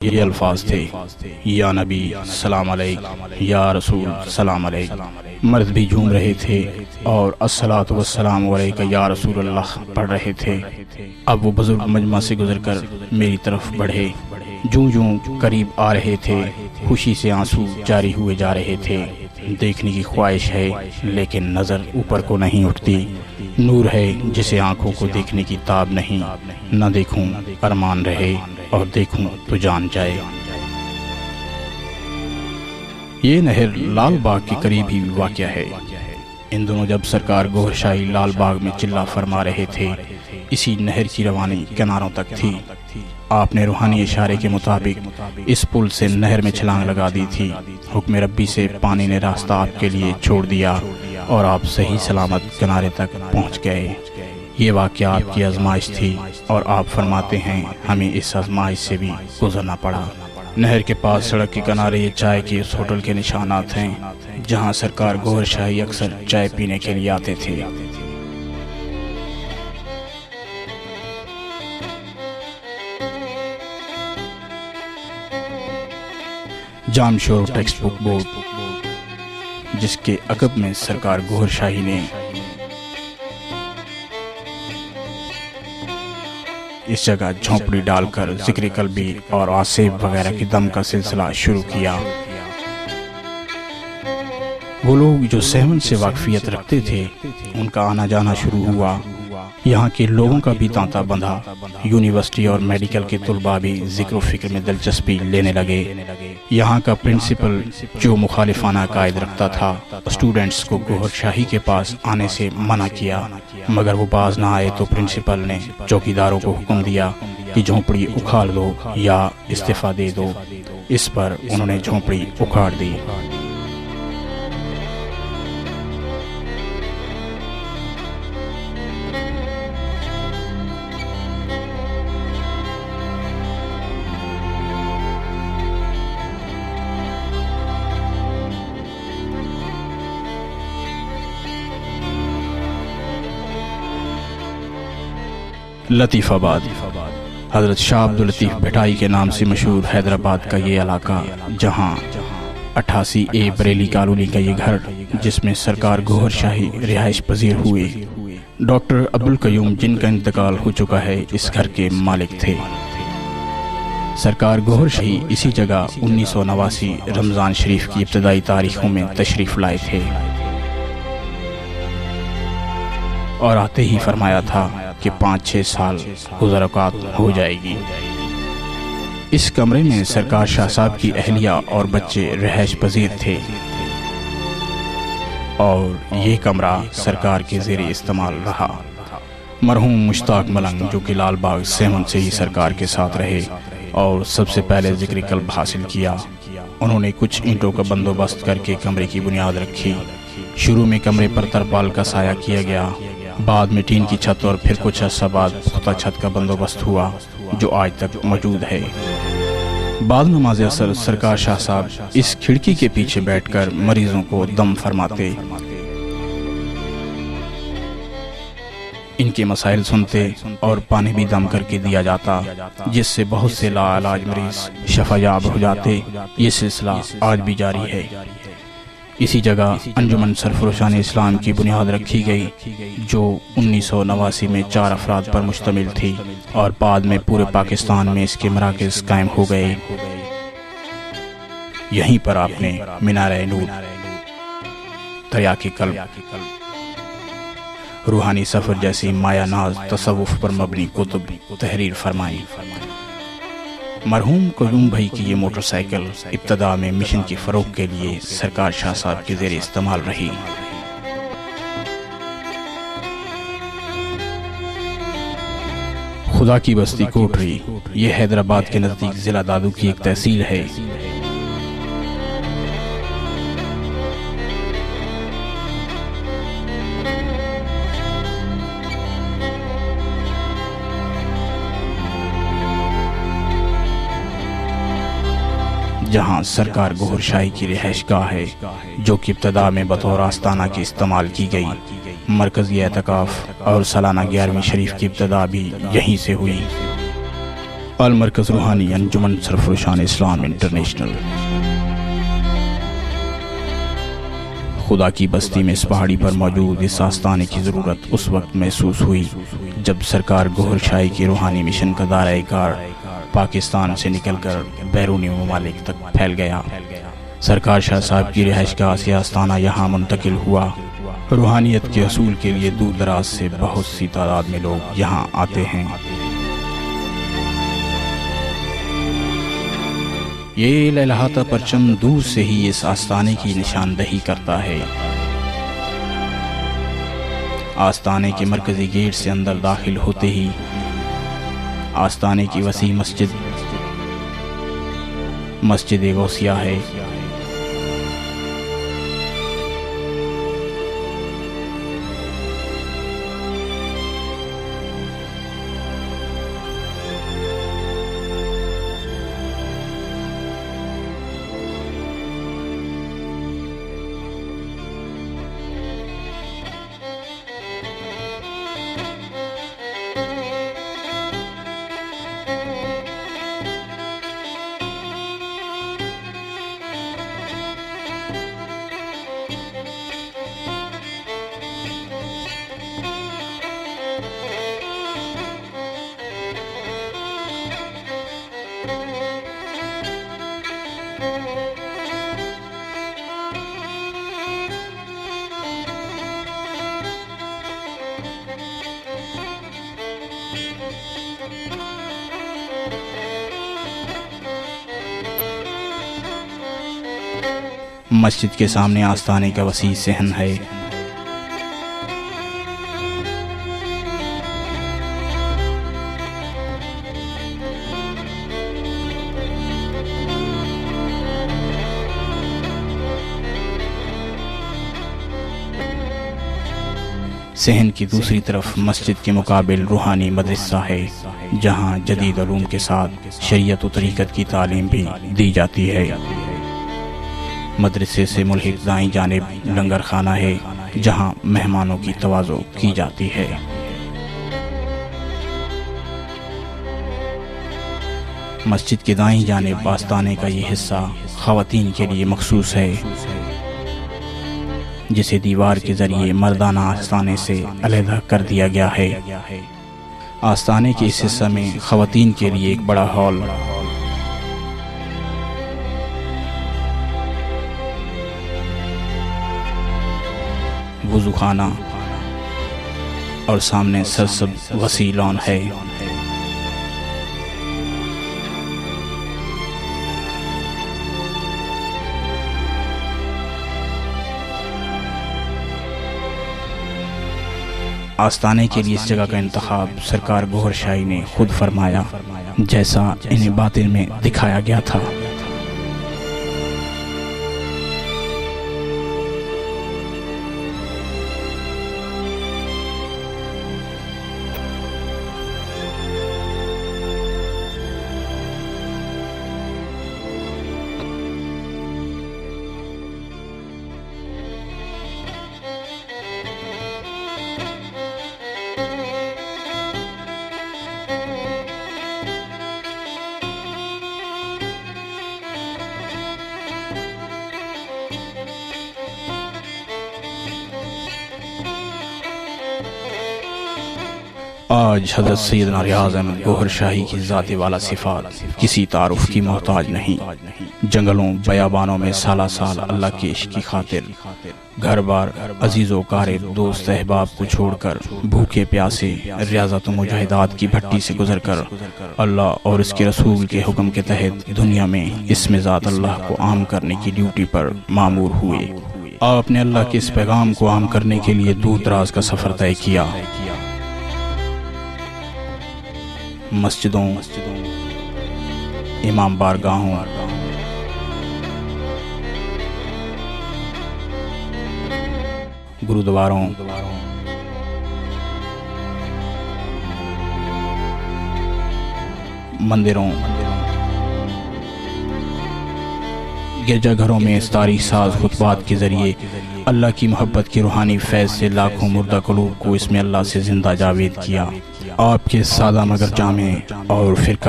یہ الفاظ تھے، یا نبی سلام علیک، یا رسول سلام علیک۔ مرد بھی جھوم رہے تھے اور الصلاۃ والسلام علیک یا رسول اللہ پڑھ رہے تھے۔ اب وہ بزرگ مجمع سے گزر کر میری طرف بڑھے، جوں قریب آ رہے تھے خوشی سے آنسو جاری ہوئے جا رہے تھے۔ دیکھنے کی خواہش ہے لیکن نظر اوپر کو نہیں اٹھتی، نور ہے جسے آنکھوں کو دیکھنے کی تاب نہیں، نہ دیکھوں ارمان رہے اور دیکھوں تو جان جائے۔ یہ نہر لال باغ کے قریب ہی واقع ہے۔ ان دنوں جب سرکار گوھر شاہی لال باغ میں چلہ فرما رہے تھے، اسی نہر کی روانی کناروں تک تھی۔ آپ نے روحانی اشارے کے مطابق اس پل سے نہر میں چھلانگ لگا دی تھی۔ حکم ربی سے پانی نے راستہ آپ کے لیے چھوڑ دیا اور آپ صحیح سلامت کنارے تک پہنچ گئے۔ یہ واقعہ آپ کی آزمائش تھی اور آپ فرماتے ہیں ہمیں اس آزمائش سے بھی گزرنا پڑا۔ نہر کے پاس سڑک کے کنارے یہ چائے کے اس ہوٹل کے نشانات ہیں جہاں سرکار گوھر شاہی اکثر چائے پینے کے لیے آتے تھے۔ جام شور ٹیکسٹ بک بورڈ، جس کے عقب میں سرکار گوھر شاہی نے اس جگہ جھونپڑی ڈال کر ذکر قلبی اور آصف وغیرہ کی دم کا سلسلہ شروع کیا۔ وہ لوگ جو سیون سے واقفیت رکھتے تھے ان کا آنا جانا شروع ہوا۔ یہاں کے لوگوں کا بھی تانتا بندھا۔ یونیورسٹی اور میڈیکل کے طلباء بھی ذکر و فکر میں دلچسپی لینے لگے۔ یہاں کا پرنسپل جو مخالفانہ عقائد رکھتا تھا اسٹوڈنٹس کو گوھر شاہی کے پاس آنے سے منع کیا، مگر وہ باز نہ آئے تو پرنسپل نے چوکیداروں کو حکم دیا کہ جھونپڑی اکھاڑ دو یا استعفیٰ دے دو۔ اس پر انہوں نے جھونپڑی اکھاڑ دی۔ لطیف آباد، حضرت شاہ عبداللطیف بھٹائی کے نام سے مشہور حیدرآباد کا یہ علاقہ، جہاں 88A بریلی کالونی کا یہ گھر جس میں سرکار گوھر شاہی رہائش پذیر ہوئے، ڈاکٹر عبدالقیوم جن کا انتقال ہو چکا ہے اس گھر کے مالک تھے۔ سرکار گوھر شاہی اسی جگہ 1989 رمضان شریف کی ابتدائی تاریخوں میں تشریف لائے تھے اور آتے ہی فرمایا تھا کہ 5-6 سال گزر اوقات ہو جائے گی۔ اس کمرے میں سرکار شاہ صاحب کی اہلیہ اور بچے رہائش پذیر تھے اور یہ کمرہ سرکار کے زیر استعمال رہا۔ مرحوم مشتاق ملنگ جو کہ لال باغ 7 سے ہی سرکار کے ساتھ رہے اور سب سے پہلے ذکر قلب حاصل کیا، انہوں نے کچھ اینٹوں کا بندوبست کر کے کمرے کی بنیاد رکھی۔ شروع میں کمرے پر ترپال کا سایہ کیا گیا، بعد میں ٹین کی چھت اور پھر کچھ عرصہ بعد پختہ چھت کا بندوبست ہوا جو آج تک موجود ہے۔ بعد نماز اثر سرکار شاہ صاحب اس کھڑکی کے پیچھے بیٹھ کر مریضوں کو دم فرماتے، ان کے مسائل سنتے اور پانی بھی دم کر کے دیا جاتا، جس سے بہت سے لا علاج مریض شفا یاب ہو جاتے۔ یہ سلسلہ آج بھی جاری ہے۔ اسی جگہ انجمن سرفروشان اسلام کی بنیاد رکھی گئی جو 1989 میں 4 افراد پر مشتمل تھی اور بعد میں پورے پاکستان میں اس کے مراکز قائم ہو گئے۔ یہیں پر آپ نے مینار نور، تریاق قلب، روحانی سفر جیسی مایا ناز تصوف پر مبنی کتب تحریر فرمائی۔ مرحوم قیوم بھائی کی یہ موٹر سائیکل ابتدا میں مشن کی فروغ کے لیے سرکار شاہ صاحب کے زیر استعمال رہی۔ خدا کی بستی کوٹری، یہ حیدرآباد کے نزدیک ضلع دادو کی ایک تحصیل ہے۔ جہاں سرکار گوھر شاہی کی رہائش گاہ ہے جو کہ ابتدا میں بطور آستانہ کے استعمال کی گئی۔ مرکزی اعتکاف اور سالانہ 11ویں شریف کی ابتدا بھی یہیں سے ہوئی۔ المرکز روحانی انجمن سرفروشان اسلام انٹرنیشنل۔ خدا کی بستی میں اس پہاڑی پر موجود اس آستانے کی ضرورت اس وقت محسوس ہوئی جب سرکار گوھر شاہی کے روحانی مشن کا دائرہ کار پاکستان سے نکل کر بیرونی ممالک تک پھیل گیا۔ سرکار شاہ صاحب کی رہائش گاہ سے آستانہ یہاں منتقل ہوا۔ روحانیت کے حصول کے لیے دور دراز سے بہت سی تعداد میں لوگ یہاں آتے ہیں۔ یہ لہلہاتا پرچم دور سے ہی اس آستانے کی نشاندہی کرتا ہے۔ آستانے کے مرکزی گیٹ سے اندر داخل ہوتے ہی آستانے کی وسیع مسجد غوثیہ ہے۔ مسجد کے سامنے آستانے کا وسیع صحن ہے۔ صحن کی دوسری طرف مسجد کے مقابل روحانی مدرسہ ہے، جہاں جدید علوم کے ساتھ شریعت و طریقت کی تعلیم بھی دی جاتی ہے۔ مدرسے سے ملحق دائیں جانب لنگر خانہ ہے، جہاں مہمانوں کی تواضع کی جاتی ہے۔ مسجد کے دائیں جانب آستانے کا یہ حصہ خواتین کے لیے مخصوص ہے، جسے دیوار کے ذریعے مردانہ آستانے سے علیحدہ کر دیا گیا ہے۔ آستانے کے اس حصہ میں خواتین کے لیے ایک بڑا ہال، وضو خانہ اور سامنے سرسبز وسیع لان ہے۔ آستانے کے لیے اس جگہ کا انتخاب سرکار گوھر شاہی نے خود فرمایا، جیسا انہیں باطن میں دکھایا گیا تھا۔ آج حضرت سیدنا ریاض احمد گوھر شاہی کی ذات والا صفات کسی تعارف کی محتاج نہیں۔ جنگلوں بیابانوں میں سالہ سال اللہ کے عشق کی خاطر گھر بار عزیز و قارب دوست احباب کو چھوڑ کر بھوکے پیاسے ریاضت و مجاہدات کی بھٹی سے گزر کر اللہ اور اس کے رسول کے حکم کے تحت دنیا میں اسم ذات اللہ کو عام کرنے کی ڈیوٹی پر مامور ہوئے۔ آپ نے اللہ کے اس پیغام کو عام کرنے کے لیے دور دراز کا سفر طے کیا۔ مسجدوں، امام بارگاہوں، گرودواروں، مندروں، گرجا گھروں میں اس تاریخ ساز خطبات کے ذریعے اللہ کی محبت کی روحانی فیض سے لاکھوں مردہ قلوب کو اس میں اللہ سے زندہ جاوید کیا۔ آپ کے سادہ مگر جامع اور فرقہ